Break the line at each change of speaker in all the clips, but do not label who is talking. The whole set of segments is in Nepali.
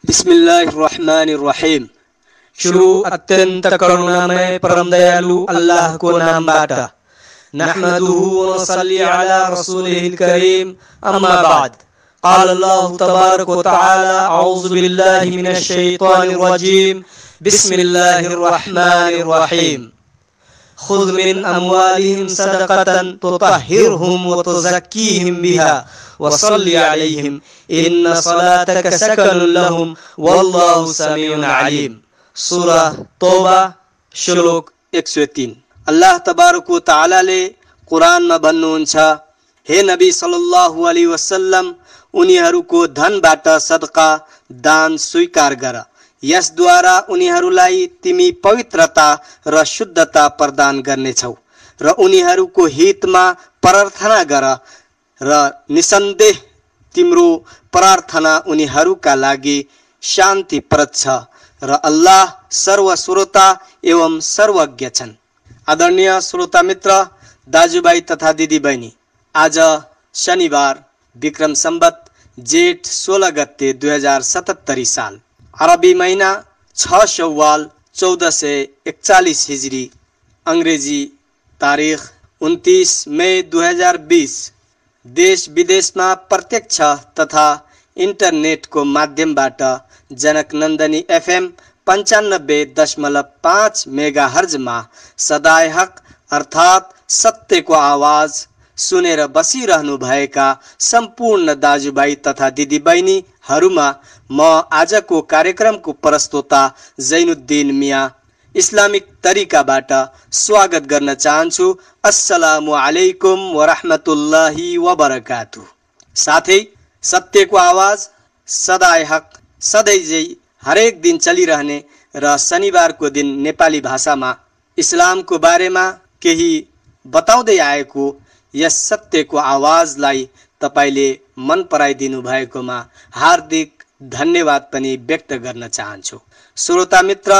बिस्मिल्लाहिर्रहमानिर्रहीम। शुरू अत्यंत करुणामय परम दयालु अल्लाह को नामबाट। नहमदुहु व नसल्ली अला रसूलिहिल करीम, अम्मा बाद। क़ाल अल्लाहु तबारक व तआला, अऊज़ु बिल्लाहि मिनश शैतानिर रजीम, बिस्मिल्लाहिर्रहमानिर्रहीम। खुज़ मिन अम्वालिहिम सदक़तन तुतहिरुहुम व तुज़क्कीहिम बिहा वसल्लि अलैहिम इन्न सलातक सकनुन लहुम वल्लाहु समीउन अलीम। सूरह तौबा श्लोक 103। अल्लाह तबारक व तआलाले कुरानमा भन्नुहुन्छ, हे नबी सल्लल्लाहु अलैहि वसल्लम, उनीहरूको धनबाट सदका दान स्वीकार गर। यसद्वारा उनीहरूलाई तिमी पवित्रता र शुद्धता प्रदान गर्नेछौ र उनीहरूको हितमा प्रार्थना गर र निसन्देह तिम्रो प्रार्थना उनीहरूका लागि शान्तिप्रद छ र अल्लाह सर्वश्रोता एवं सर्वज्ञ छन्। आदरणीय श्रोता मित्र, दाजुभाइ तथा दिदीबहिनी, आज शनिबार विक्रम सम्वत जेठ 16 गते 2077 साल, अरबी महीना 6 शव्वाल 1441 हिजरी, अंग्रेजी तारीख 29 मई 2020। देश विदेशमा प्रत्यक्ष तथा इन्टरनेटको माध्यमबाट जनक नन्दनी FM 95.5 मेगाहर्जमा सदाय हक अर्थात सत्यको आवाज सुनेर बसिरहनु भएका सम्पूर्ण दाजुभाइ तथा दिदीबहिनीहरूमा म आजको कार्यक्रमको प्रस्तोता जैनुद्दिन मिया इस्लामिक तरिकाबाट स्वागत गर्न चाहन्छु। अस्सलामु अलैकुम व रहमतुल्लाहि व बरकातुह। साथै सत्यको आवाज सदाय हक सधैँझै हरेक दिन चलिरहने र शनिबारको दिन नेपाली भाषामा इस्लामको बारेमा केही बताउँदै आएको यस सत्यको आवाजलाई तपाईले मन पराइदिनु भएकोमा हार्दिक धन्यवाद पनि व्यक्त गर्न चाहन्छु। श्रोता मित्र,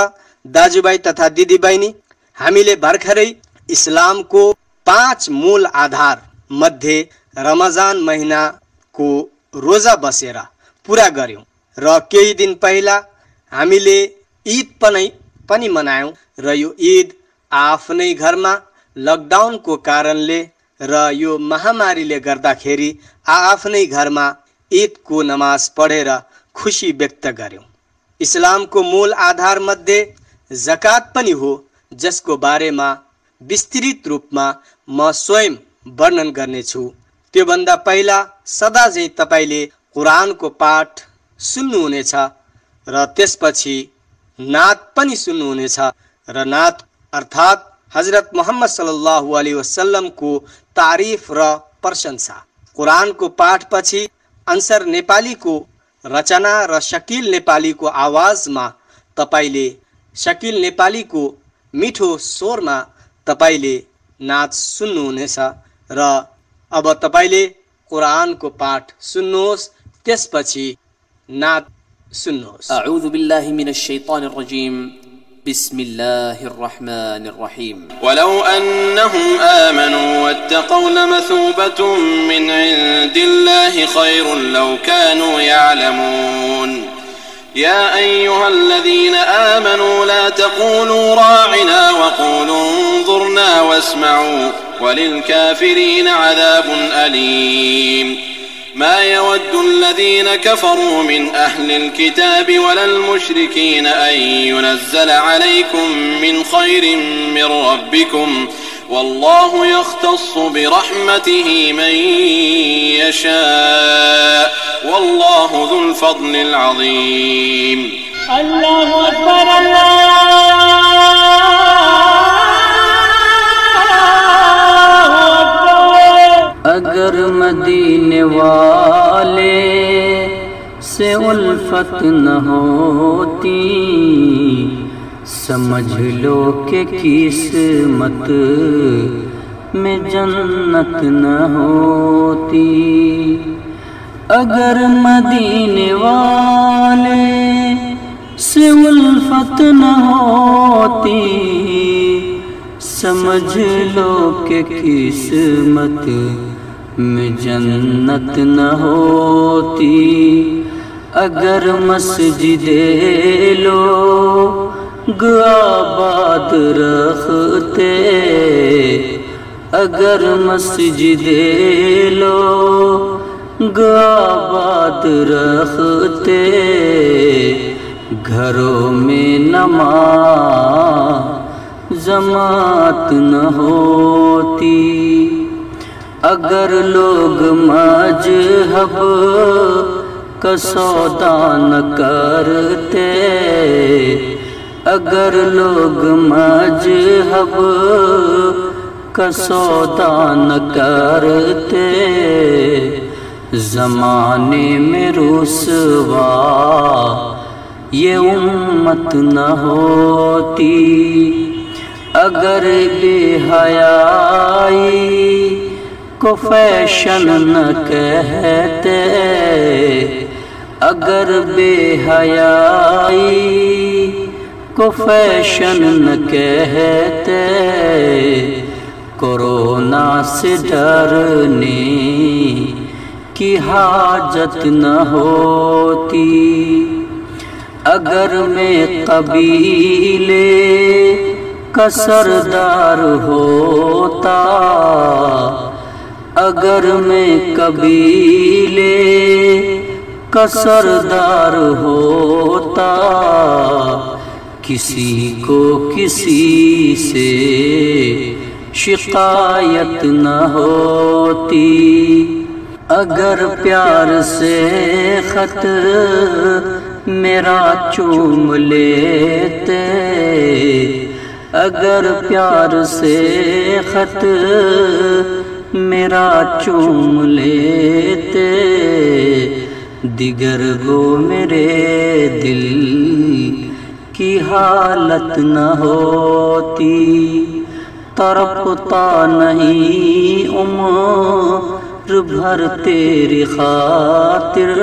दाजुभाइ तथा दिदीबहिनी, हामीले भर्खरै इस्लामको 5 मूल आधार मध्ये रमजान महिनाको रोजा बसेर पूरा गर्यौं र केही दिन पहिला हामीले ईद पनि मनायौं र यो ईद आफ्नै घरमा लकडाउनको कारणले र यो महामारीले गर्दाखेरि आफ्नै घरमा ईदको नमाज पढेर खुशी व्यक्त गर्यौं। इस्लामको मूल आधार मध्ये जकात पनि हो, जसको बारेमा विस्तृत रूपमा म स्वयं वर्णन गर्नेछु। त्योभन्दा पहिला सदाझै तपाईले कुरानको पाठ सुन्नुहुनेछ र त्यसपछि नात पनि सुन्नुहुनेछ र नात अर्थात हजरत मोहम्मद सल्लल्लाहु अलैहि वसल्लमको तारिफ र प्रशंसा। कुरानको पाठपछि अन्सर नेपालीको रचना र शकील नेपालीको आवाजमा तपाईले शकील नेपालीको मिठो स्वरमा तपाईले नाच सुन्नुहुनेछ र अब तपाईले कुरानको पाठ सुन्नुहोस्, त्यसपछि नाच सुन्नुहोस्।
अऊज़ु बिल्लाहि मिनश शैतानिर रजीम, बिस्मिल्लाहिर रहमानिर रहीम। वलौ अन्नहुम आमनू वत्तक़ौ लमसूबतुम मिन इंदिल्लाहि खैरुन लौ कानू यअलमून। या अय्युहल्लज़ीन आमनू ला तक़ूलू राअिना वक़ूलू उन्ज़ुरना वस्मऊ वलिलकाफ़िरीन अज़ाबुन अलीम। ما يود الذين كفروا من أهل الكتاب ولا المشركين أن ينزل عليكم من خير من ربكم والله يختص برحمته من يشاء والله ذو الفضل العظيم. الله أكبر
اگر مدینے والے سے الفت نہ ہوتی سمجھ لو کہ قسمت میں جنت نہ ہوتی۔ اگر مدینے والے سے الفت نہ ہوتی سمجھ لو کہ قسمت میں جنت نہ ہوتی۔ اگر مسجد لوگ آباد رکھتے، اگر مسجد لوگ آباد رکھتے، گھروں میں نماز جماعت نہ ہوتی، اگر لوگ مذہب کا سودا نہ کرتے، اگر لوگ مذہب کا سودا نہ کرتے، زمانے میں رسوا یہ امت نہ ہوتی، اگر بے حیائی کو فیشن نہ کہتے، اگر بے حیائی کو فیشن نہ کہتے، کورونا سے ڈرنے کی حاجت نہ ہوتی، اگر میں قبیلے کا سردار ہوتا، اگر میں قبیلے کا سردار ہوتا، کسی کو کسی سے شکایت نہ ہوتی، اگر پیار سے خط میرا چوم لیتے، اگر پیار سے خط میرا چوم لیتے، دیگر وہ میرے دل کی حالت نہ ہوتی، تڑپتا نہیں عمر بھر تیری خاطر،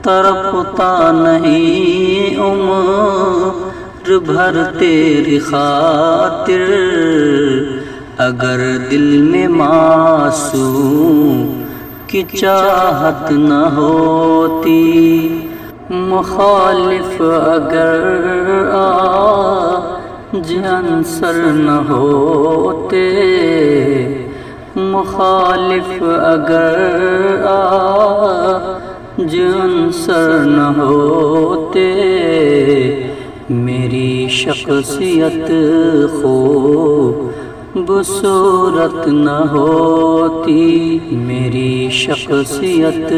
تڑپتا نہیں عمر بھر تیری خاطر، اگر دل میں معصوم کی چاہت نہ ہوتی، مخالف اگر آج عنصر نہ ہوتے، مخالف اگر آج عنصر نہ ہوتے، میری شخصیت خوبصورت نہ ہوتی، میری شخصیت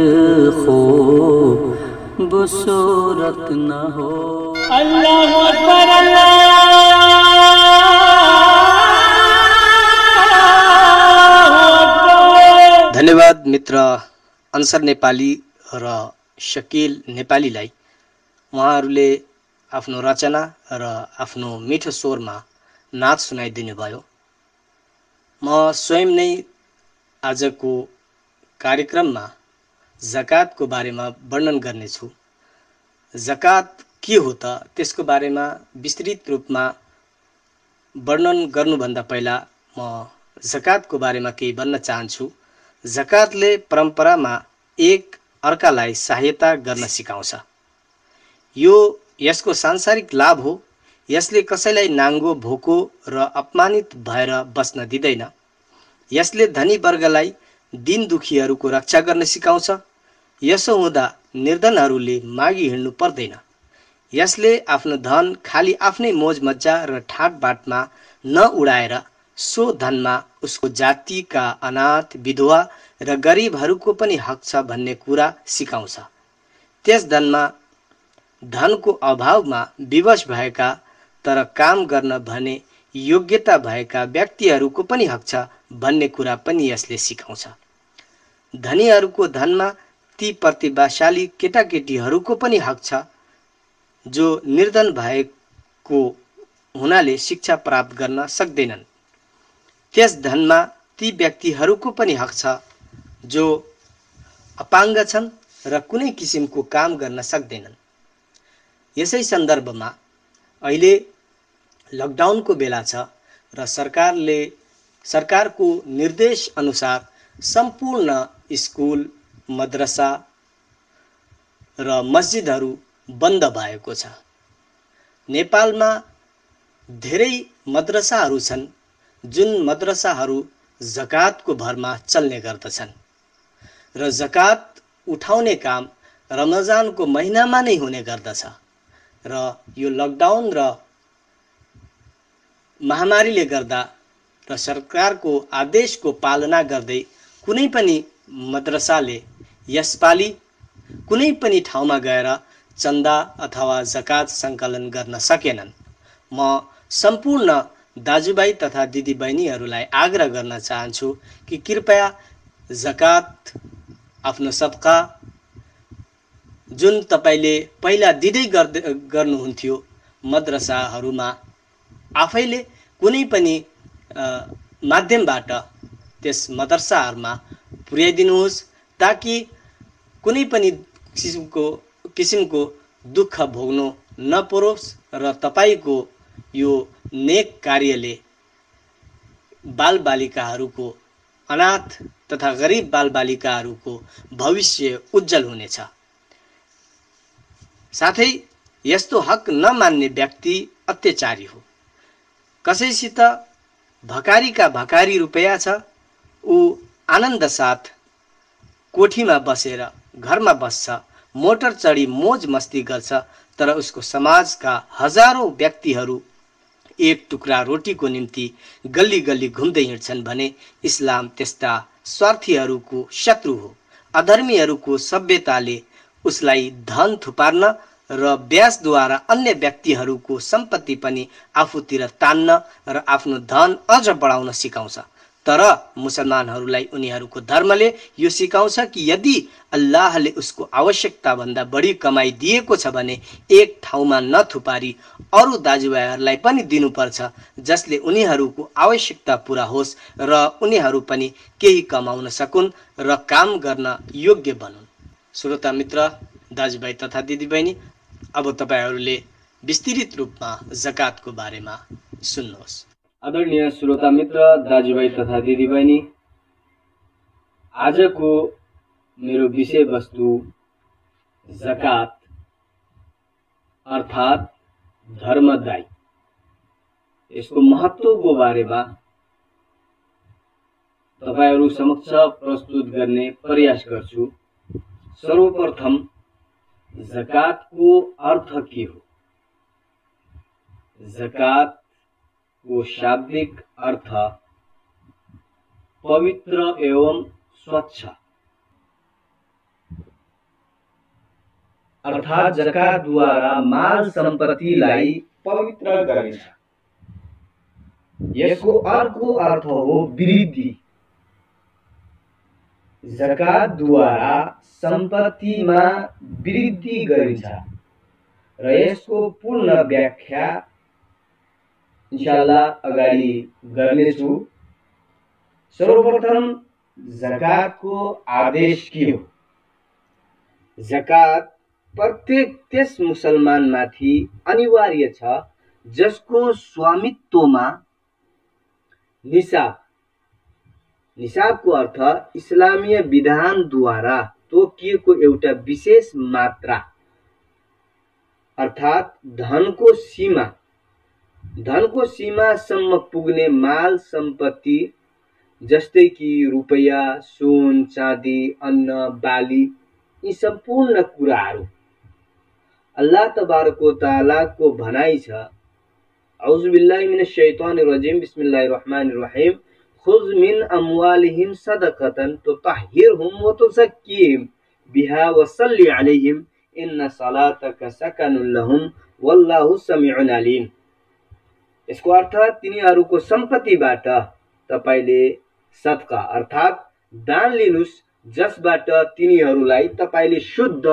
خوبصورت نہ ہو۔ اللہ اکبر اللہ۔
धन्यवाद मित्र अन्सर नेपाली र शकील नेपालीलाई। उहाँहरूले आफ्नो रचना र आफ्नो मिठो स्वरमा नाच सुनाइदिनु भयो। म स्वयं नै आजको कार्यक्रममा जकातको बारेमा वर्णन गर्नेछु। जकात के हो त त्यसको बारेमा विस्तृत रूपमा वर्णन गर्नुभन्दा पहिला म जकातको बारेमा केही भन्न चाहन्छु। जकातले परम्परामा एक अर्कालाई सहायता गर्न सिकाउँछ। यो यसको सांसारिक लाभ हो। यसले कसैलाई नाङ्गो, भोको र अपमानित भएर बस्न दिँदैन। यसले धनी वर्गलाई दिन दुखीहरूको रक्षा गर्न सिकाउँछ। यसो हुँदा निर्धनहरूले मागी हिँड्नु पर्दैन। यसले आफ्नो धन खाली आफ्नै मोज मज्जा र ठाटबाटमा नउडाएर सो धनमा उसको जातिका अनाथ, विधवा र गरिबहरूको पनि हक छ भन्ने कुरा सिकाउँछ। त्यस धनको अभावमा विवश भएका तर काम गर्न भने योग्यता भएका व्यक्तिहरूको पनि हक छ भन्ने कुरा पनि यसले सिकाउँछ। धनीहरूको धनमा ती प्रतिभाशाली केटाकेटीहरूको पनि हक छ जो निर्धन भएको हुनाले शिक्षा प्राप्त गर्न सक्दैनन्। त्यस धनमा ती व्यक्तिहरूको पनि हक छ जो अपाङ्ग छन् र कुनै किसिमको काम गर्न सक्दैनन्। यसै सन्दर्भमा अहिले लकडाउनको बेला छ र सरकारको निर्देश अनुसार सम्पूर्ण स्कुल, मद्रसा र मस्जिदहरू बन्द भएको छ। नेपालमा धेरै मद्रसाहरू छन् जुन मद्रसाहरू जकातको भरमा चल्ने गर्दछन् र जकात उठाउने काम रमजानको महिनामा नै हुने गर्दछ र यो लकडाउन र महामारीले गर्दा र सरकारको आदेशको पालना गर्दै कुनै पनि मद्रसाले यसपालि कुनै पनि ठाउँमा गएर चन्दा अथवा जकात सङ्कलन गर्न सकेनन्। म सम्पूर्ण दाजुभाइ तथा दिदीबहिनीहरूलाई आग्रह गर्न चाहन्छु कि कृपया जकात आफ्नो सदका जुन तपाईले पहिला दिँदै गर्नुहुन्थ्यो मद्रसाहरूमा आफैले कुनै पनि माध्यमबाट त्यस मद्रसाहरूमा पुर्याइदिनुहोस् ताकि कुनै पनि किसिमको दुःख भोग्नु नपरोस् र तपाईको यो नेक कार्यले बालबालिकाहरूको अनाथ तथा गरिब बालबालिकाहरूको भविष्य उज्जवल हुनेछ। साथै यस्तो हक नमान्ने व्यक्ति अत्याचारी हो। कसैसित भकारीका भकारी रुपैयाँ छ, ऊ आनन्द साथ कोठीमा बसेर घरमा बस्छ, मोटर चढी मोज मस्ती गर्छ, तर उसको समाजका हजारौं व्यक्तिहरू एक टुक्रा रोटीको निम्ति गल्ली गल्ली घुम्दै हिँड्छन् भने इस्लाम त्यस्ता स्वार्थीहरूको शत्रु हो। अधर्मीहरूको सभ्यताले उसलाई धन थुपार्न र ब्याजद्वारा अन्य व्यक्तिहरूको सम्पत्ति पनि आफूतिर तान्न र आफ्नो धन अझ बढाउन सिकाउँछ। तर मुसलमानहरूलाई उनीहरूको धर्मले यो सिकाउँछ कि यदि अल्लाहले उसको आवश्यकता भन्दा बढी कमाई दिएको छ भने एक ठाउँमा नथुपारी अरू दाजुभाइहरूलाई पनि दिनुपर्छ, जसले उनीहरूको आवश्यकता पूरा होस् र उनीहरू पनि केही कमाउन सकुन् र काम गर्न योग्य बनुन्। श्रोता मित्र, दाजुभाइ तथा दिदीबहिनी, अब तपाईहरूले विस्तृत रूपमा जकातको बारेमा सुन्नुहोस्। आदरणीय श्रोता मित्र, दाजुभाइ तथा दिदीबहिनी, आजको मेरो विषयवस्तु जकात अर्थात् धर्मदायी, यसको महत्त्वको बारेमा तपाईहरू समक्ष प्रस्तुत गर्ने प्रयास गर्छु। सर्वप्रथम जकातको अर्थ के हो? जकात को शाब्दिक अर्थ पवित्र एवं स्वच्छ, अर्थात् जकातद्वारा माल सम्पत्तिलाई पवित्र गरिन्छ। यसको अर्को अर्थ हो वृद्धि। जकातद्वारा सम्पत्तिमा वृद्धि गरिन्छ र यसको पूर्ण व्याख्या इंशाअल्लाह अगाडि गर्नेछु। सर्वप्रथम जकातको आदेश के हो? जकात प्रत्येक त्यस मुसलमानमाथि अनिवार्य छ जसको स्वामित्वमा निसाब, निसाबको अर्थ इस्लामीय विधानद्वारा तोकिएको एउटा विशेष मात्रा अर्थात् धनको सीमासम्म पुग्ने माल सम्पत्ति, जस्तै कि रुपैयाँ, सुन, चाँदी, अन्न, बाली, यी सम्पूर्ण कुराहरू। अल्लाह तबारक व तआला को भनाइ छ, औज़ु बिल्लाहि मिनश शैतानिर रजीम, बिस्मिल्लाहिर रहमानिर रहीम, खुज़ मिन अम्वालिहिम सदक़तन तुतहिरुहुम व तुज़क्कीहिम बिहा व सल्लि अलैहिम इन्न सलातक सकनुन लहुम वल्लाहु समीउन अलीम। यसको अर्थ तिनीहरूको सम्पत्तिबाट तपाईले सदका अर्थात् दान लिनुस्, जसबाट तिनीहरूलाई तपाईले शुद्ध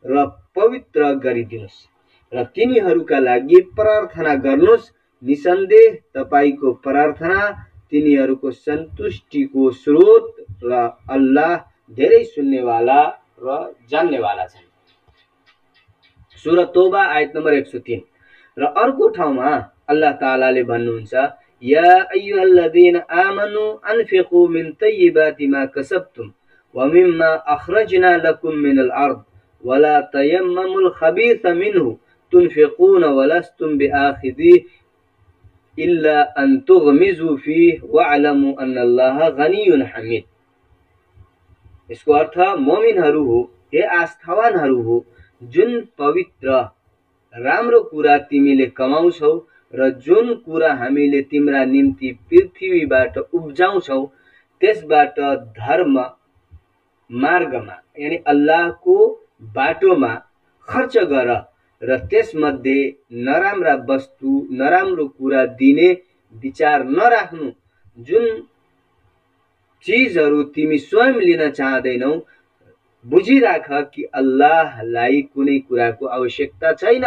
र पवित्र गरिदिनुस् र तिनीहरूका लागि प्रार्थना गर्नुस्। निसन्देह तपाईको प्रार्थना तिनीहरूको सन्तुष्टिको स्रोत र अल्लाह धेरै सुन्नेवाला र जान्नेवाला छन्। सूरा तौबा आयत नम्बर 103। र अर्को ठाउँमा अल्लाह तालाले भन्नुहुन्छ, या अय्युहल्लज़ीना आमनु अनफिकू मिन तय्यिबाति मा कसबतुम व मिम्मा अखरजना लकुम मिनल अर्द
ولا تيمموا الخبيث منه تنفقون ولستم بآخذيه إلا أن تغمزوا فيه واعلموا أن الله غني حميد. यसको अर्थ मोमिनहरू हो, हे आस्थावानहरू हो, जुन पवित्र राम्रो कुरा तिमीले कमाउँछौ र जुन कुरा हामीले तिम्रा निम्ति पृथ्वीबाट उब्जाउँछौ त्यसबाट धर्म मार्गमा यानी अल्लाहको बाटोमा खर्च गर र त्यसमध्ये नराम्रा वस्तु नराम्रो कुरा दिने विचार नराख्नु। जुन चीजहरू तिमी स्वयं लिन चाहदैनौ बुझिराख कि अल्लाहलाई कुनै कुराको आवश्यकता छैन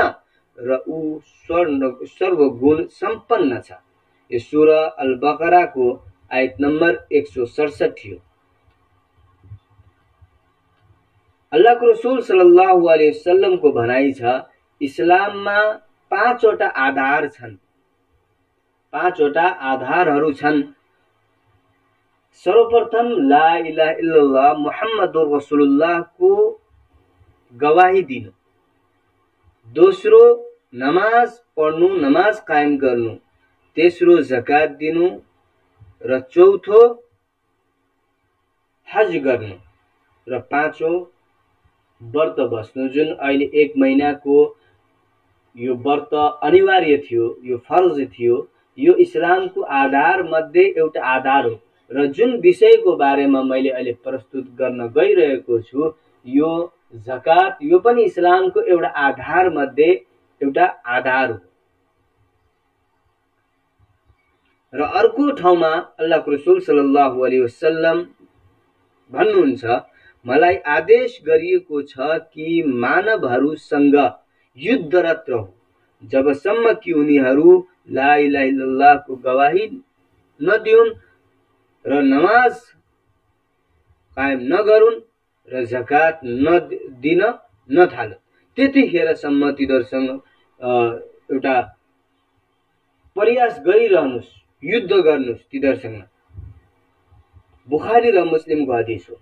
र ऊ सर्वगुण सम्पन्न छ। यो सूरा अल बकराको आयत नम्बर 167 हो। अल्लाहको रसूल सल्लल्लाहु अलैहि वसल्लम को भनाइ छ इस्लाममा 5 वटा आधार छन्, 5 वटा आधारहरू छन्। सर्वप्रथम ला इलाहा इल्लल्लाह मुहम्मदुर रसूलुल्लाह को गवाही दिनु, दोस्रो नमाज पढ्नु, नमाज कायम गर्नु, तेस्रो जकात दिनु र चौथो हज गर्नु र पाँचौं व्रत बस्नु। जुन अहिले 1 महिनाको यो व्रत अनिवार्य थियो, यो फर्ज थियो, यो इस्लामको आधार मध्ये एउटा आधार हो र जुन विषयको बारेमा मैले अहिले प्रस्तुत गर्न गइरहेको छु यो जकात, यो पनि इस्लामको एउटा आधार मध्ये एउटा आधार हो। र अर्को ठाउँमा अल्लाहको रसूल सल्लल्लाहु अलैहि वसल्लम भन्नुहुन्छ मलाई आदेश गरिएको छ कि मानवहरूसँग युद्धरत रहु जबसम्म कि उनीहरू ला इलाहा इल्लल्लाह को गवाही नदिउन् र नमाज कायम नगरुन् र जकात दिन नथालुन्। त्यतिखेरसम्म तिनीहरूसँग एउटा प्रयास गरिरहनुस्, युद्ध गर्नुस् तिनीहरूसँग। बुखारी र मुस्लिमको हदीस हो।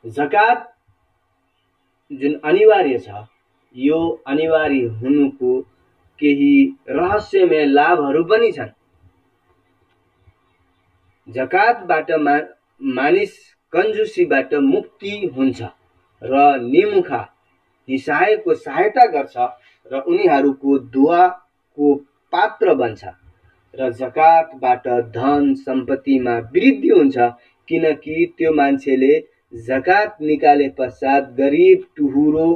जकात जुन अनिवार्य छ यो अनिवार्य हुनुको केही रहस्यमय लाभहरू पनि छन्। जकातबाट मानिस कन्जुसीबाट मुक्ति हुन्छ र निमुखा निसहायको सहायता गर्छ र उनीहरूको दुआको पात्र बन्छ र जकातबाट धन सम्पत्तिमा वृद्धि हुन्छ किनकि त्यो मान्छेले जकात निकाले पश्चात गरिब टुहुरो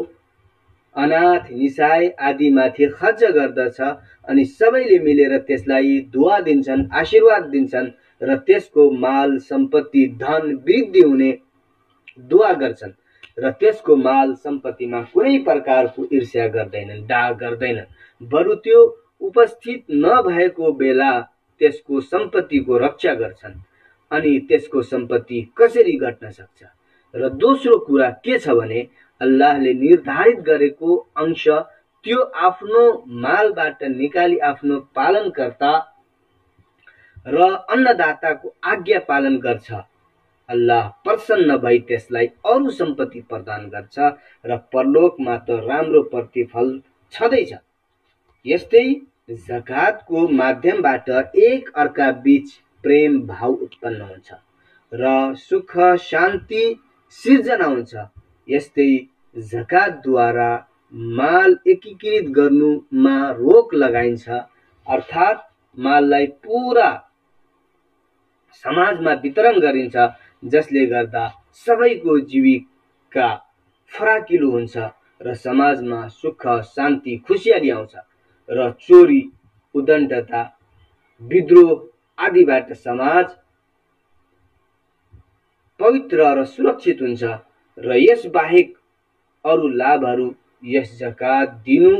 अनाथ निसहाय आदि माथि खर्च गर्दछ अनि सबैले मिलेर त्यसलाई दुआ दिन्छन्, आशीर्वाद दिन्छन् र त्यसको माल सम्पत्ति धन वृद्धि हुने दुआ गर्छन् र त्यसको माल सम्पत्तिमा कुनै प्रकारको ईर्ष्या गर्दैनन्, डाह गर्दैनन्, बरु त्यो उपस्थित नभएको बेला त्यसको सम्पत्तिको रक्षा गर्छन्। अनि त्यसको सम्पत्ति कसरी घट्न सक्छ र दोस्रो कुरा के छ भने अल्लाहले निर्धारित गरेको अंश त्यो आफ्नो मालबाट निकाली आफ्नो पालनकर्ता र अन्नदाताको आज्ञा पालन गर्छ। अल्लाह प्रसन्न भई त्यसलाई अरु सम्पत्ति प्रदान गर्छ र परलोकमा त राम्रो प्रतिफल छँदैछ। यस्तै जकातको माध्यमबाट एक अर्का बीच प्रेम भाव उत्पन्न हुन्छ र सुख शान्ति सिर्जना हुन्छ। यस्तै जकातद्वारा माल एकीकृत गर्नुमा रोक लगाइन्छ, अर्थात् माललाई पूरा समाजमा वितरण गरिन्छ जसले गर्दा सबैको जीविका फराकिलो हुन्छ र समाजमा सुख शान्ति खुशियाली आउँछ र चोरी उदण्डता विद्रोह आदिबाट समाज पवित्र र सुरक्षित हुन्छ र यस बाहेक अरु लाभहरू यस जकात दिनु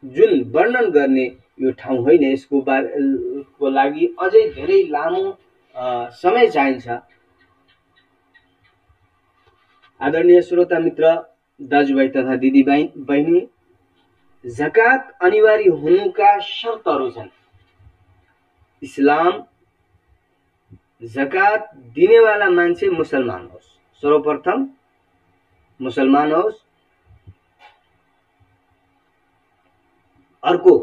जुन वर्णन गर्ने यो ठाउँ होइन। यसको लागि अझै धेरै लामो समय चाहिन्छ। आदरणीय श्रोता मित्र दाजुभाइ तथा दिदी बहिनी, जकात अनिवार्य हुनुका शर्तहरू छन्। इस्लाम जकात दिनेवाला मान्छे मुसलमान होस्, सर्वप्रथम मुसलमान होस्, अर्को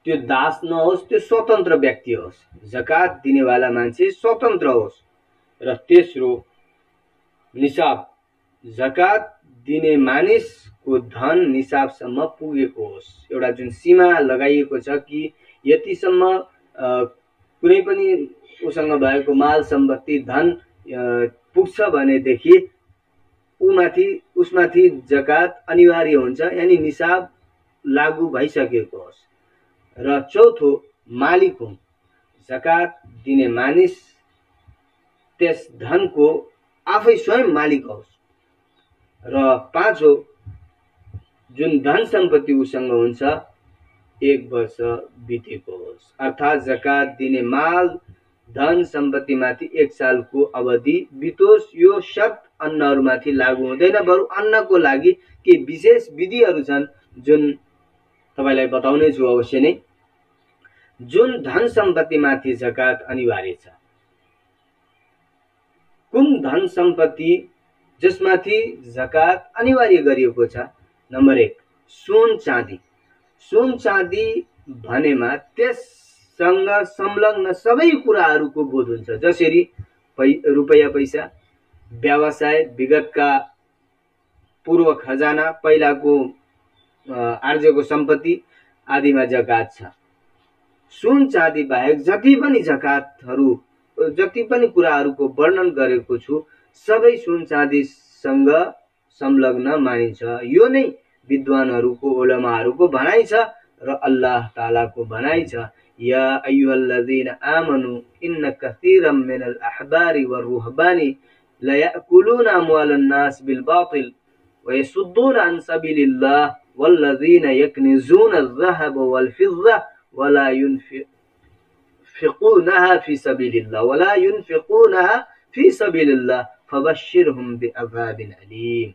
त्यो दास नहोस्, त्यो स्वतन्त्र व्यक्ति होस्। जकात दिनेवाला मान्छे स्वतन्त्र होस् र तेस्रो निसाब, जकात दिने मानिसको धन निसाबसम्म पुगेको होस्। एउटा जुन सीमा लगाइएको छ कि यतिसम्म कुनै पनि उसँग भएको माल सम्पत्ति धन पुग्छ भनेदेखि उसमाथि जकात अनिवार्य हुन्छ, यानी निसाब लागू भइसकेको होस्। र चौथो मालिक हुन्, जकात दिने मानिस त्यस धनको आफै स्वयं मालिक होस्। र पाँचौं जुन धन सम्पत्ति उसँग हुन्छ 1 वर्ष बितेको होस्, अर्थात् जकात दिने माल धन सम्पत्तिमाथि 1 सालको अवधि बितोस्। यो शर्त अन्नहरुमाथि लागू हुँदैन, बरु अन्नको लागि के विशेष विधिहरू छन् जुन तपाईलाई बताउने छु अवश्य नै। जुन धन सम्पत्तिमाथि जकात अनिवार्य छ, कुन धन सम्पत्ति जसमाथि जकात अनिवार्य गरिएको छ? नम्बर 1 सुन चाँदी। सुन चाँदी भनेमा त्यससँग संलग्न सबै कुराहरूको बोध हुन्छ, जसरी रुपैयाँ पैसा, व्यवसाय, विगतका पूर्व खजाना, पहिलाको आर्जेको सम्पत्ति आदिमा जकात छ। सुन चाँदी बाहेक जति पनि कुराहरूको वर्णन गरेको छु सबै सुन चाँदीसँग संलग्न मानिन्छ। यो नै विद्वानहरूको उलमाहरूको भनाइ छ र अल्लाह तालाको भनाइ छ, या अय्युहल्लज़ीना आमनु इन्न कसीरम मिनल अहबारी वरुहबानी लयाकुलूना अम्वालन नास बिल बातिल व यसुद्दूना अन सबीलिल्लाह वल्लज़ीना यकनिज़ूना अज़्ज़हब वल फिज़्ज़ा वला युनफिक़ूनहा फी सबीलिल्लाह फबश्शिरहुम बिअज़ाबिन अलीम।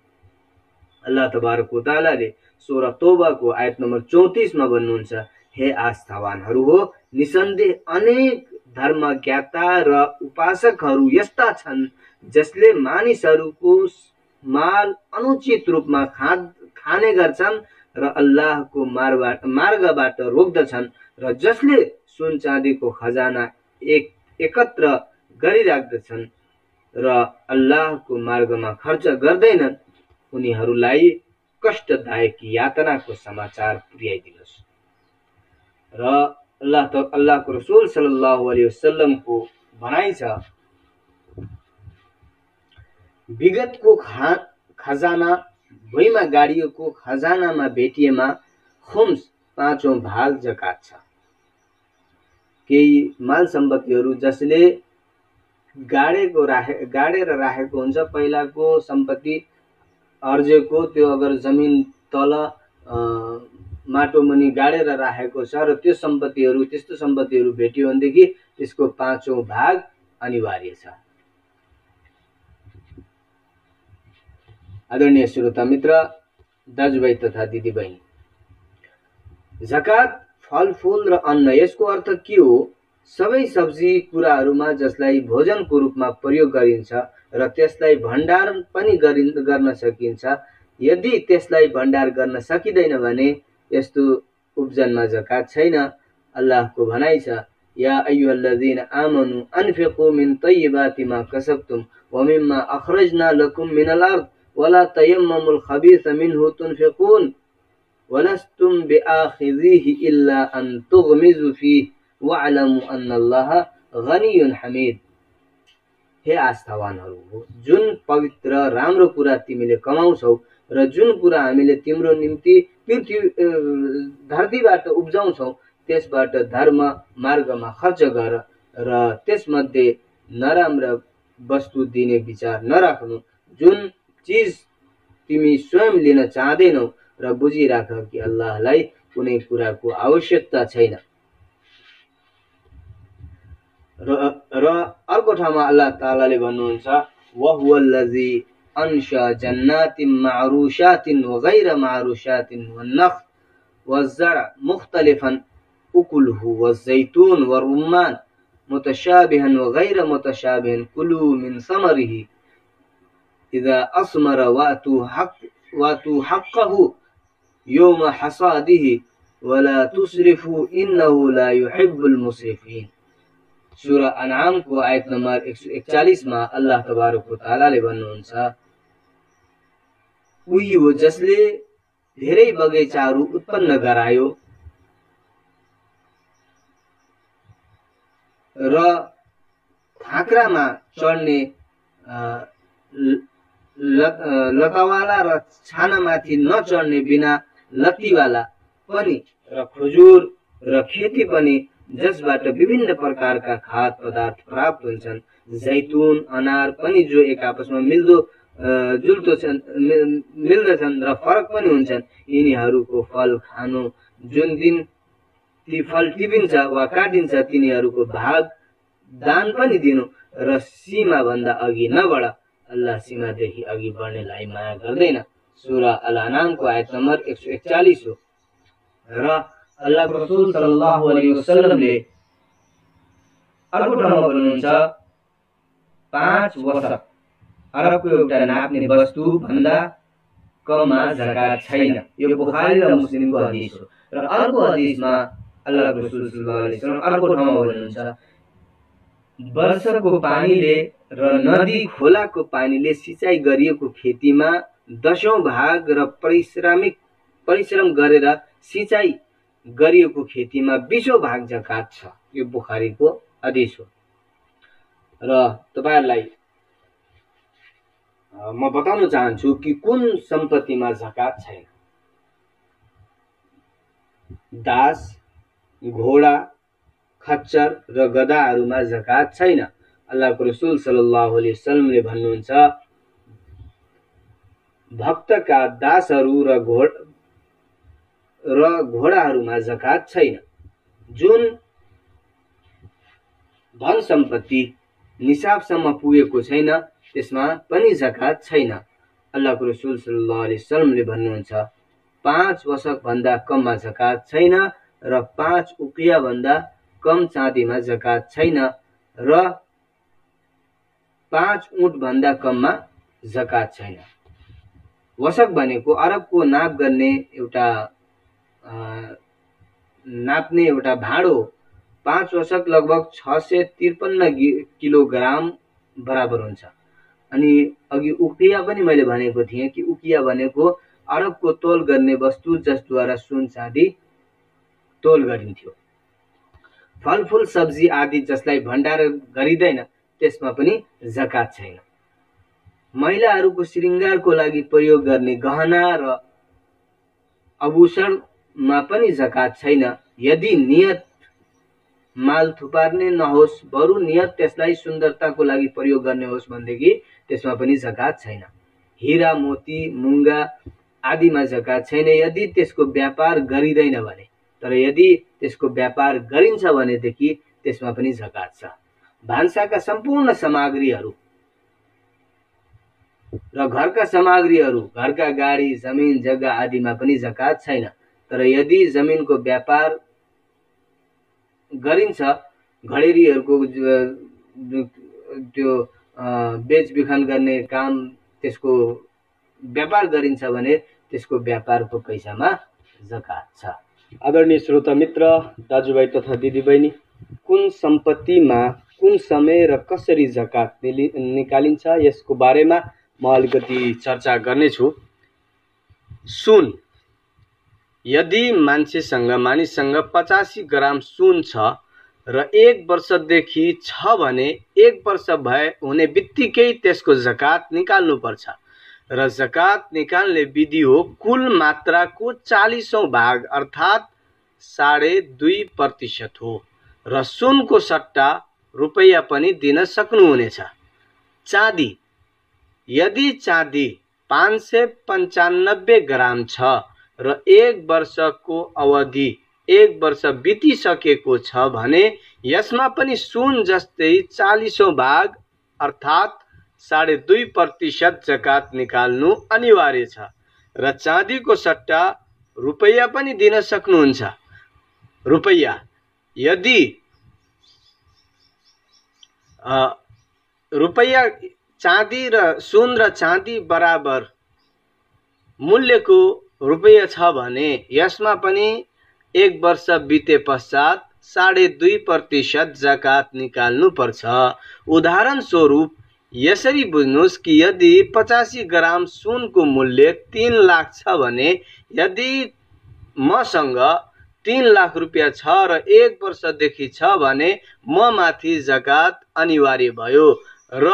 अल्लाह तबारक व तआलाले सूरा तौबा को आयत नम्बर 34 मा भन्नुहुन्छ, हे आस्थावानहरू हो, निसन्देह अनेक धर्मज्ञाता र उपासकहरू यस्ता छन् जसले मानिसहरूको माल अनुचित रूपमा खाने गर्छन् र अल्लाहको मार्गबाट रोक्दछन्, र जसले सुन चाँदीको खजाना एकत्र गरिराख्दछन् र अल्लाहको मार्गमा खर्च गर्दैनन्, उनीहरूलाई कष्टदायक यातनाको समाचार पुर्याइदिनुहोस्। र अल्लाहको रसूल सल्लल्लाहु अलैहि वसल्लम को भनाइ छ, विगतको खजाना भुइँमा गाडिएको खजानामा भेटिएमा खुम्स 5औं भाग जकात छ। केही माल सम्पत्तिहरू जसले गाडेर राखेको हुन्छ, पहिलाको सम्पत्ति अर्जेको, त्यो अगर जमिन तल माटो मुनि गाडेर राखेको छ र त्यो सम्पत्तिहरू त्यस्तो सम्पत्तिहरू भेटियो भनेदेखि त्यसको 5औं भाग अनिवार्य छ। आदरणीय श्रोता मित्र, दाजुभाइ तथा दिदीबहिनी, जकात फलफूल र अन्न, यसको अर्थ के हो? सबै सब्जी कुराहरूमा जसलाई भोजनको रूपमा प्रयोग गरिन्छ र त्यसलाई भण्डारण पनि गर्न सकिन्छ, यदि त्यसलाई भण्डार गर्न सकिँदैन भने यस्तो उब्जनमा जकात छैन। अल्लाहको भनाइ छ, या अय्युहल्लज़ीना आमनु अनफिकू मिन तय्यिबाति मा कसबतुम व मिम्मा अखरजना लकुम मिनल अर्द वला तयम्ममुल खबीथ मिन्हु तुनफिकून वलस्तुम बिआखिज़ीहि इल्ला अन तुगमिज़ू फीह वअलमू अन्नल्लाह गनियुन हमीद। हे आस्थावानहरू हो, जुन पवित्र राम्रो कुरा तिमीले कमाउँछौ र जुन कुरा हामीले तिम्रो निम्ति धरतीबाट उब्जाउँछौ त्यसबाट धर्म मार्गमा खर्च गर र त्यसमध्ये नराम्रा वस्तु दिने विचार नराख्नु। जुन चीज तिमी स्वयं लिन चाहदैनौ र बुझिराख कि अल्लाहलाई कुनै कुराको आवश्यकता छैन। र अर्को ठाउँमा अल्लाह तालाले भन्नुहुन्छ, वहुवल्लज़ी अन्शा जन्नातिन मारुशातिन व गैर मारुशातिन वन्नख्ल वज़्ज़रअ मुख्तलिफन उकुलुहु वज़्ज़ैतून वरुम्मान متشابها وغير متشابه كلوا من ثمره إذا أثمر وآتوا حقه يوم حصاده ولا تسرفوا إنه لا يحب المسرفين. سورة انعام को आयत नम्बर 141 मा अल्लाह तबारक व तआलाले भन्नुहुन्छ, उही हो जसले धेरै बगैँचाहरू उत्पन्न गरायो र थाक्रामा चढ्ने लतावाला र छानामाथि नचढ्ने बिना लत्तीवाला पनि र खजुर र खेती पनि जसबाट विभिन्न प्रकारका खाद्य पदार्थ प्राप्त हुन्छन्, जैतून अनार पनि जो एक आपसमा मिल्दछन् र फरक पनि हुन्छन्, यिनीहरूको फल खानु, जुन दिन ती फल टिपिन्छ वा काटिन्छ तिनीहरूको भाग दान पनि दिनु र सीमा भन्दा अघि नबढ, अल्लाह सीमादेखि अघि बढ्नेलाई माया गर्दैन। सूरा अल अनाम को आयत नम्बर 141 हो। र अल्लाहको रसूल सल्लल्लाहु अलैहि वसल्लमले अर्को ठाउँमा भन्नुहुन्छ, 5 वसक अरबको एउटा नाप्ने वस्तु भन्दा कममा जकात छैन। यो बुखारी र मुस्लिमको हदीस हो। र अर्को हदीसमा अल्लाहको रसूल सल्लल्लाहु अलैहि वसल्लम अर्को ठाउँमा भन्नुहुन्छ, वर्षको पानीले र नदी खोलाको पानीले सिंचाइ गरिएको खेतीमा 10औं भाग र परिश्रम गरेर सिंचाइ गरिएको खेतीमा 20औं भाग जकात छ। यो बुखारीको हदीस हो। र तपाईहरुलाई म बताउन चाहन्छु कि कुन सम्पत्तिमा जकात छैन। दास, घोडा, खच्चर र गधाहरूमा जकात छैन। अल्लाहको रसूल सल्लल्लाहु अलैहि वसल्लमले भन्नुहुन्छ, भक्तका दासहरू र घोडाहरूमा जकात छैन। जुन धन सम्पत्ति निसाबसम्म पुगेको छैन त्यसमा पनि जकात छैन। अल्लाहको रसूल सल्लल्लाहु अलैहि वसल्लमले भन्नुहुन्छ, 5 वसक भन्दा कममा जकात छैन र 5 उकिया भन्दा कम चाँदीमा जकात छैन र 5 ऊँट भन्दा कममा जकात छैन। वसक भनेको अरबको नाप्ने एउटा भाँडो हो। 5 वसक लगभग 653 किलोग्राम बराबर हुन्छ। अनि अघि उकिया पनि मैले भनेको थिएँ कि उकिया भनेको अरबको तोल गर्ने वस्तु जसद्वारा सुन चाँदी तोल गरिन्थ्यो। फलफूल सब्जी आदि जसलाई भण्डार गरिँदैन त्यसमा पनि जकात छैन। महिलाहरूको श्रृंगारको लागि प्रयोग गर्ने गहना र आभूषणमा पनि जकात छैन। यदि नियत माल थुपार्ने नहोस् बरु नियत त्यसलाई सुन्दरताको लागि प्रयोग गर्ने होस् भनेदेखि त्यसमा पनि जकात छैन। हीरा, मोती, मुंगा आदिमा जकात छैन यदि त्यसको व्यापार गरिँदैन भने। तर यदि त्यसको व्यापार गरिन्छ भनेदेखि त्यसमा पनि जकात छ। भान्साका सम्पूर्ण सामग्रीहरू र घरका सामग्रीहरू, घरका गाडी, जमिन जग्गा आदिमा पनि जकात छैन। तर यदि जमिनको व्यापार गरिन्छ, घडेरीहरूको त्यो बेचबिखन गर्ने काम, त्यसको व्यापार गरिन्छ भने त्यसको व्यापारको पैसामा जकात छ। आदरणीय श्रोता मित्र, दाजुभाइ तथा दिदीबहिनी, कुन सम्पत्तिमा कुन समय र कसरी जकात निकालिन्छ यसको बारेमा म अलिकति चर्चा गर्नेछु। सुन, यदि मानिससँग 85 ग्राम सुन छ र 1 वर्षदेखि छ भने 1 वर्ष हुने बित्तिकै त्यसको जकात निकाल्नु पर्छ। र जकात निकाल्ने विधि हो कुल मात्राको 40औं भाग अर्थात् 2.5% हो। र सुनको सट्टा रुपैयाँ पनि दिन सक्नुहुनेछ। चाँदी, यदि चाँदी 595 ग्राम छ र 1 वर्षको अवधि 1 वर्ष बितिसकेको छ भने यसमा पनि सुन जस्तै 40औं भाग अर्थात् 2.5% जकात निकाल्नु अनिवार्य छ। र चाँदीको सट्टा रुपैयाँ पनि दिन सक्नुहुन्छ। रुपैयाँ, यदि रुपैयाँ चाँदी र सुन र चाँदी बराबर मूल्यको रुपैयाँ छ भने यसमा पनि 1 वर्ष बिते पश्चात 2.5% जकात निकाल्नु पर्छ। उदाहरण स्वरूप यसरी बुझ्नुस् कि यदि 85 ग्राम सुनको मूल्य 3 लाख छ भने यदि मसँग 3 लाख रुपैयाँ छ र 1 वर्षदेखि छ भने म माथि जकात अनिवार्य भयो र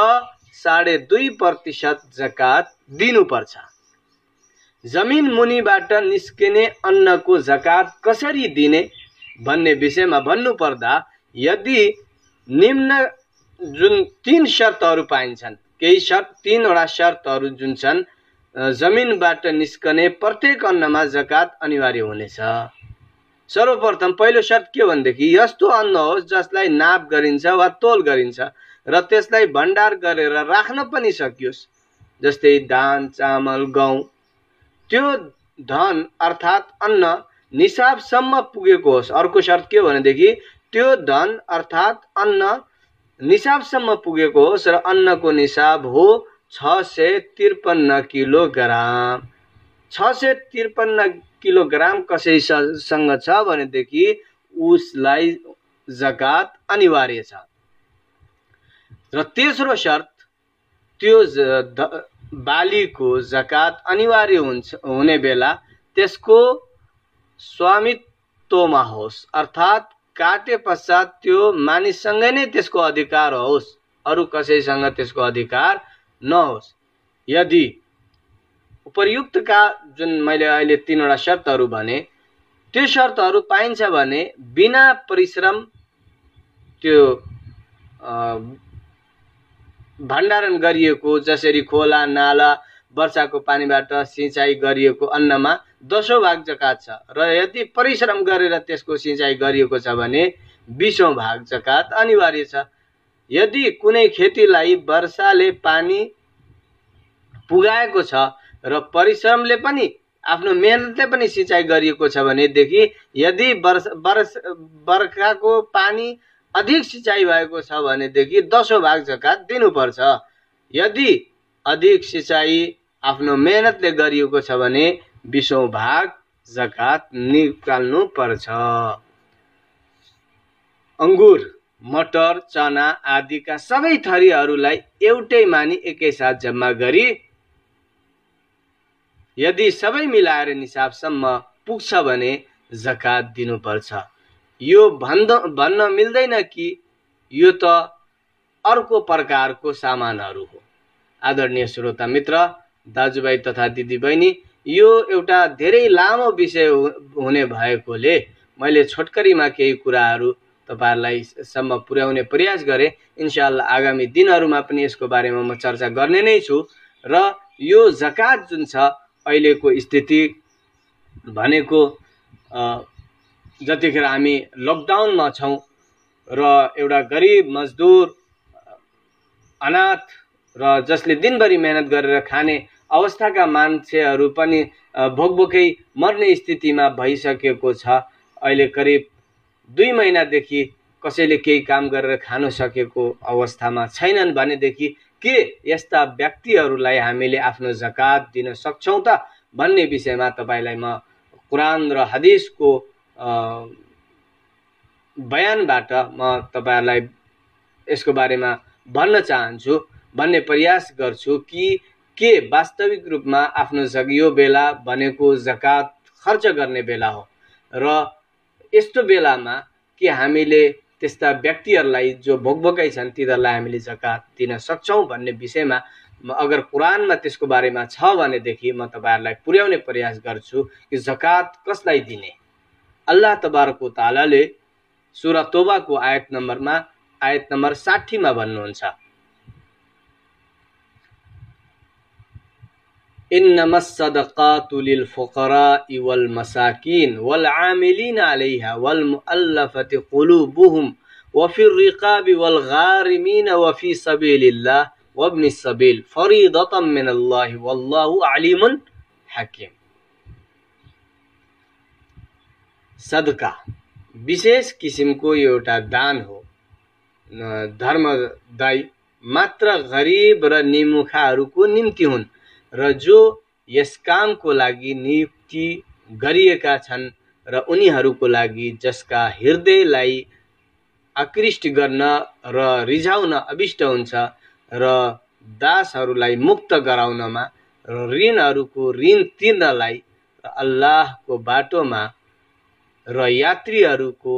2.5% जकात दिनुपर्छ। जमिन मुनिबाट निस्किने अन्नको जकात कसरी दिने भन्ने विषयमा भन्नुपर्दा यदि निम्न जुन 3 शर्तहरू पाइन्छन्, केही 3वटा शर्तहरू जुन छन्, जमिनबाट निस्कने प्रत्येक अन्नमा जकात अनिवार्य हुनेछ। सर्वप्रथम पहिलो शर्त के भनेदेखि यस्तो अन्न होस् जसलाई नाप गरिन्छ वा तोल गरिन्छ र त्यसलाई भण्डार गरेर राख्न पनि सकियोस्, जस्तै धान, चामल, गहुँ। त्यो धन अर्थात् अन्न निसाबसम्म पुगेको होस्। अर्को शर्त के भनेदेखि त्यो धन अर्थात् अन्न निसाबसम्म पुगेको होस् र अन्नको निसाब हो 653 किलोग्राम। 653 किलोग्राम कसैसँग छ भनेदेखि उसलाई जकात अनिवार्य छ। र तेस्रो शर्त त्यो बालीको जकात अनिवार्य हुने बेला त्यसको स्वामित्वमा होस्, अर्थात् काटे पश्चात त्यो मानिससँगै नै त्यसको अधिकार होस्, अरू कसैसँग त्यसको अधिकार नहोस्। यदि उपर्युक्तका जुन मैले अहिले 3वटा शर्तहरू भने त्यो शर्तहरू पाइन्छ भने बिना परिश्रम त्यो भण्डारण गरिएको, जसरी खोला, नाला, वर्षाको पानीबाट सिंचाइ गरिएको अन्नमा 10औं भाग जकात छ र यदि परिश्रम गरेर त्यसको सिंचाइ गरिएको छ भने 20औं भाग जकात अनिवार्य छ। यदि कुनै खेतीलाई वर्षाले पानी पुगाएको छ र परिश्रमले पनि आफ्नो मेहनतले पनि सिंचाइ गरिएको छ भनेदेखि यदि बर्खाको पानी अधिक सिंचाइ भएको छ भनेदेखि 10औं भाग जकात दिनुपर्छ। यदि अधिक सिंचाइ आफ्नो मेहनतले गरिएको छ भने 20औं भाग जकात निकाल्नु पर्छ। अंगुर, मटर, चना आदिका सबै थरीहरूलाई एउटै मानी एकैसाथ जम्मा गरी यदि सबै मिलाएर निसाबसम्म पुग्छ भने जकात दिनुपर्छ। यो भन्न मिल्दैन कि यो त अर्को प्रकारको सामानहरू हो। आदरणीय श्रोता मित्र, दाजुभाइ तथा दिदीबहिनी, यो एउटा धेरै लामो विषय हुने भएकोले मैले छोटकरीमा केही कुराहरू तपाईहरुलाई सम्म पुर्याउने प्रयास गरे। इन्शाअल्लाह आगामी दिनहरुमा पनि यसको बारेमा म चर्चा गर्ने नै छु। र यो जकात जुन छ अहिलेको स्थिति भनेको जतिखेर हामी लकडाउनमा छौं र एउटा गरिब मजदुर, अनाथ र जसले दिनभरि मेहनत गरेर खाने अवस्थाका मान्छेहरू पनि भोकभोकै मर्ने स्थितिमा भइसकेको छ। अहिले करिब 2 महिनादेखि कसैले केही काम गरेर खान सकेको अवस्थामा छैनन् भनेदेखि के यस्ता व्यक्तिहरूलाई हामीले आफ्नो जकात दिन सक्छौं त भन्ने विषयमा तपाईलाई म कुरान र हदिसको बयानबाट म तपाईहरुलाई यसको बारेमा भन्न चाहन्छु, भन्ने प्रयास गर्छु कि के वास्तविक रूपमा आफ्नो यो बेला भनेको जकात खर्च गर्ने बेला हो र यस्तो बेलामा के हामीले त्यस्ता व्यक्तिहरूलाई जो भोकभोकै छन् तिनीहरूलाई हामीले जकात दिन सक्छौं भन्ने विषयमा अगर कुरानमा त्यसको बारेमा छ भनेदेखि म तपाईहरुलाई पुर्याउने प्रयास गर्छु कि जकात कसलाई दिने। अल्लाह तबारक व तआलाले सूरा तौबा को आयत नम्बर 60 मा भन्नुहुन्छ, इन्नमस सदकातु लिल फुकराइ वल मसाकिन वल आमिलिन अलैहा वल मुअल्लफति कुलूबुहुम व फिर रिकाबि वल गारिमीन व फी सबीलिल्लाह व इब्निस सबील फरीदतम मिनल्लाहि वल्लाहु अलीमुन हकीम। सदका विशेष किसिमको एउटा दान हो धर्मदायी मात्र गरिब र निमुखाहरूको निम्ति हुन् र जो यस कामको लागि नियुक्ति गरिएका छन् र उनीहरूको लागि जसका हृदयलाई आकृष्ट गर्न र रिझाउन अभिष्ट हुन्छ र दासहरूलाई मुक्त गराउनमा र ऋणहरूको ऋण तिर्नलाई र अल्लाहको बाटोमा र यात्रीहरूको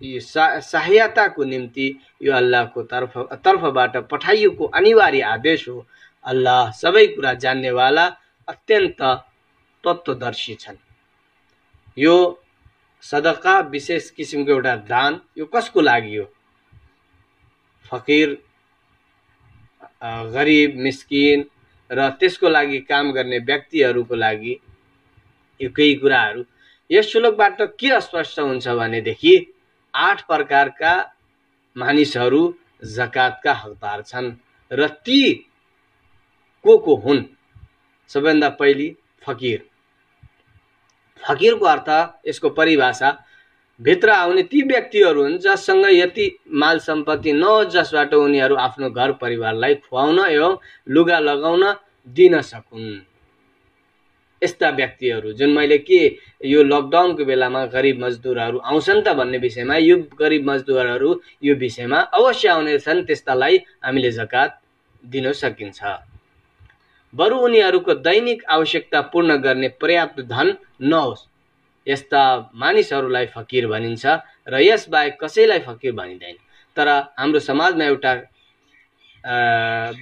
सहायताको निम्ति यो अल्लाहको तर्फबाट पठाइएको अनिवार्य आदेश हो। अल्लाह सबै कुरा जान्नेवाला अत्यन्त तत्त्वदर्शी छन्। यो सदका विशेष किसिमको एउटा दान यो कसको लागि हो? फकीर, गरिब, मिस्किन र त्यसको लागि काम गर्ने व्यक्तिहरूको लागि यो केही कुराहरू। यस श्लोकबाट के स्पष्ट हुन्छ भनेदेखि 8 प्रकारका मानिसहरू जकातका हकदार छन् र ती को हुन्? सबैभन्दा पहिली फकीर। फकीरको अर्थ, यसको परिभाषा, भित्र आउने ती व्यक्तिहरू हुन् जससँग यति माल सम्पत्ति नहोस् जसबाट उनीहरू आफ्नो घर परिवारलाई खुवाउन एवं लुगा लगाउन दिन सकुन्। यस्ता व्यक्तिहरू जुन मैले के यो लकडाउनको बेलामा गरिब मजदुरहरू आउँछन् त भन्ने विषयमा, यो गरिब मजदुरहरू यो विषयमा अवश्य आउनेछन्, त्यस्तालाई हामीले जकात दिन सकिन्छ। बरु उनीहरूको दैनिक आवश्यकता पूर्ण गर्ने पर्याप्त धन नहोस्, यस्ता मानिसहरूलाई फकीर भनिन्छ र यसबाहेक कसैलाई फकीर भनिँदैन। तर हाम्रो समाजमा एउटा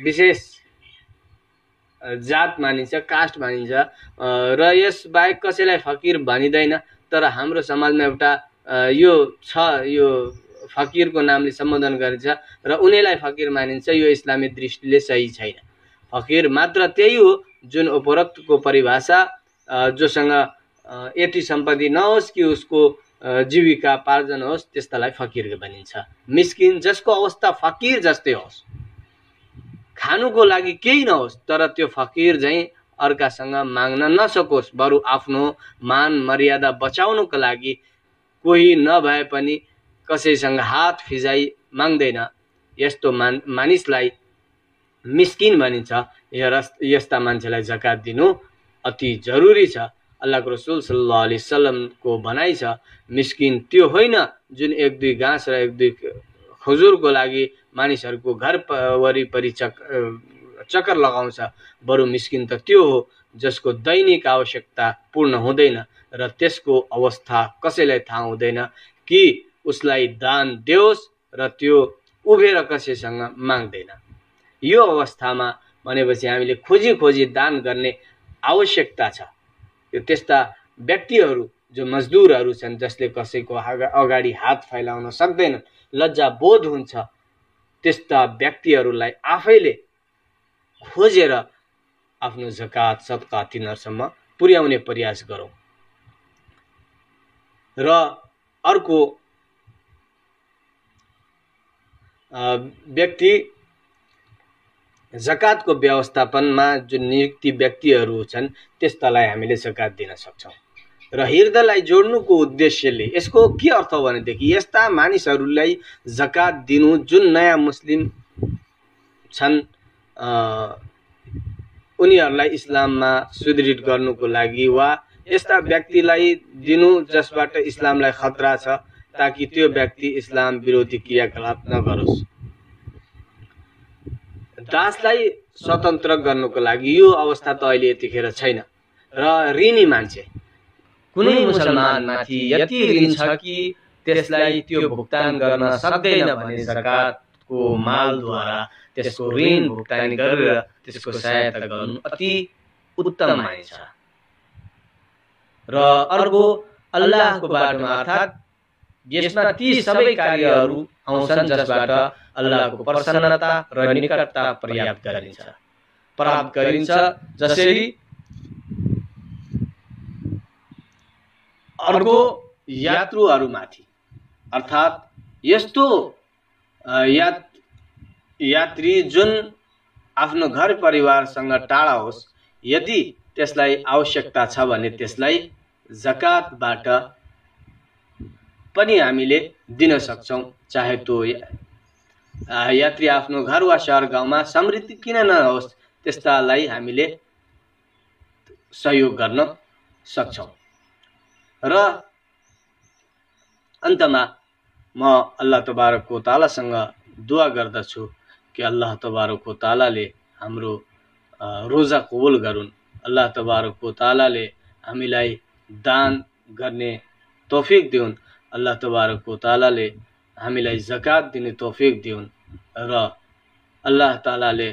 विशेष जात मानिन्छ, कास्ट मानिन्छ र यसबाहेक कसैलाई फकीर भनिँदैन। तर हाम्रो समाजमा एउटा यो छ, यो फकीरको नामले सम्बोधन गरिन्छ र उनीलाई फकीर मानिन्छ। यो इस्लामी दृष्टिले सही छैन। फकीर मात्र त्यही हो जुन उपरोक्तको परिभाषा, जोसँग यति सम्पत्ति नहोस् कि उसको जीविका पार्जन होस्, त्यस्तालाई फकीर भनिन्छ। मिस्किन, जसको अवस्था फकीर जस्तै होस्, खानुको लागि केही नहोस् तर त्यो फकीर झैँ अर्कासँग माग्न नसकोस्, बरु आफ्नो मान मर्यादा बचाउनको लागि कोही नभए पनि कसैसँग हात फिजाई माग्दैन, यस्तो मानिसलाई मिस्किन भनिन्छ। यस्ता मान्छेलाई जकात दिनु अति जरुरी छ। अल्लाहको रसूल सल्लल्लाहु अलैहि वसल्लमको भनाइ छ, मिस्किन त्यो होइन जुन 1-2 घाँस र 1-2 खजुरको लागि मानिसहरूको घर वरिपरि चक्कर लगाउँछ, बरु मिस्किन त त्यो हो जसको दैनिक आवश्यकता पूर्ण हुँदैन र त्यसको अवस्था कसैलाई थाहा हुँदैन कि उसलाई दान दियोस् र त्यो उभेर कसैसँग माग्दैन। यो अवस्थामा भनेपछि हामीले खोजी खोजी दान गर्ने आवश्यकता छ। यो त्यस्ता व्यक्तिहरू जो मजदुरहरू छन्, जसले कसैको अगाडि हात फैलाउन सक्दैनन्, लज्जा बोध हुन्छ, त्यस्ता व्यक्तिहरूलाई आफैले खोजेर आफ्नो जकात सदका तिनीहरूसम्म पुर्याउने प्रयास गरौँ। र अर्को व्यक्ति, जकातको व्यवस्थापनमा जुन नियुक्ति व्यक्तिहरू छन् त्यस्तालाई हामीले जकात दिन सक्छौँ। र हृदयलाई जोड्नुको उद्देश्यले यसको के अर्थ हो भनेदेखि यस्ता मानिसहरूलाई जकात दिनु जुन नयाँ मुस्लिम छन्, उनीहरूलाई इस्लाममा सुदृढ गर्नुको लागि वा यस्ता व्यक्तिलाई दिनु जसबाट इस्लामलाई खतरा छ, ताकि त्यो व्यक्ति इस्लाम विरोधी क्रियाकलाप नगरोस्। दासलाई स्वतन्त्र गर्नुको लागि यो अवस्था त अहिले यतिखेर छैन र ऋणी मान्छे, कुनै मुसलमानमाथि यति ऋण छ कि त्यसलाई त्यो भुक्तान गर्न सक्दैन भने जकातको मालद्वारा त्यसको ऋण भुक्तानी गरेर त्यसको सहायता गर्नु अति उत्तम मानिन्छ। र अर्को अल्लाहको बाटोमा, अर्थात् यसमा ती सबै कार्यहरू आउँछन् जसबाट अल्लाहको प्रसन्नता र निकटता प्राप्त गरिन्छ। जसरी अर्को यात्रुहरूमाथि, अर्थात् यस्तो यात्री जुन आफ्नो घर परिवारसँग टाढा होस्, यदि त्यसलाई आवश्यकता छ भने त्यसलाई जकातबाट पनि हामीले दिन सक्छौँ। चाहे त्यो यात्री आफ्नो घर वा सहर गाउँमा समृद्धि किन नहोस् त्यस्तालाई हामीले सहयोग गर्न सक्छौँ। र अन्तमा म अल्लाह तबारक व तआलासँग दुआ गर्दछु कि अल्लाह तबारक व तआलाले हाम्रो रोजा कबुल गरून्। अल्लाह तबारक व तआलाले हामीलाई दान गर्ने तौफिक दिउन्। अल्लाह तबारक व तआलाले हामीलाई ज़कात दिने तौफिक दिउन् र अल्लाह तालाले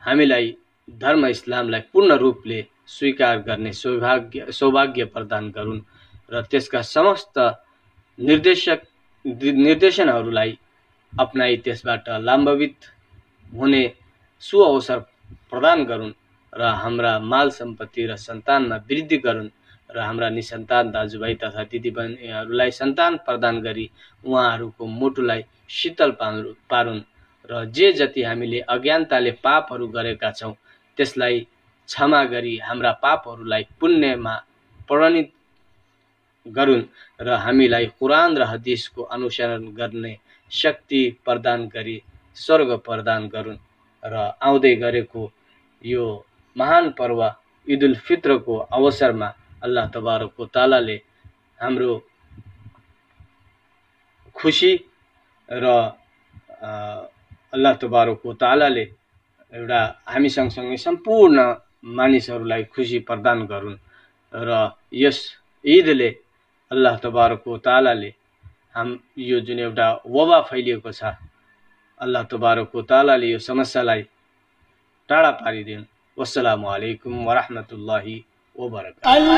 हामीलाई धर्म इस्लामलाई पूर्ण रूपले स्वीकार गर्ने सौभाग्य प्रदान गरून् र त्यसका समस्त निर्देशनहरूलाई अपनाई त्यसबाट लाभान्वित हुने सुअवसर प्रदान गरून् र हाम्रा माल सम्पत्ति र सन्तानमा वृद्धि गरून् र हाम्रा निसन्तान दाजुभाइ तथा दिदीबहिनीहरूलाई सन्तान प्रदान गरी उहाँहरूको मुटुलाई शीतल पारुन् र जे जति हामीले अज्ञानताले पापहरू गरेका छौँ त्यसलाई क्षमा गरी हाम्रा पापहरूलाई पुण्यमा परिणत गरून् र हामीलाई कुरान र हदिसको अनुसरण गर्ने शक्ति प्रदान गरी स्वर्ग प्रदान गरून् र आउँदै गरेको यो महान पर्व ईद उल फित्रको अवसरमा अल्लाह तबारक व तआलाले हाम्रो खुसी र अल्लाह तबारक व तआलाले एउटा हामी सँगसँगै सम्पूर्ण मानिसहरूलाई खुसी प्रदान गरून् र यस ईदले अल्लाह तबारक व तआलाले यो जुन एउटा वबा फैलिएको छ अल्लाह तबारक व तआलाले यो समस्यालाई टाढा पारिदिउन्। वस्सलामु अलैकुम व रहमतुल्लाहि व बरकातुहू।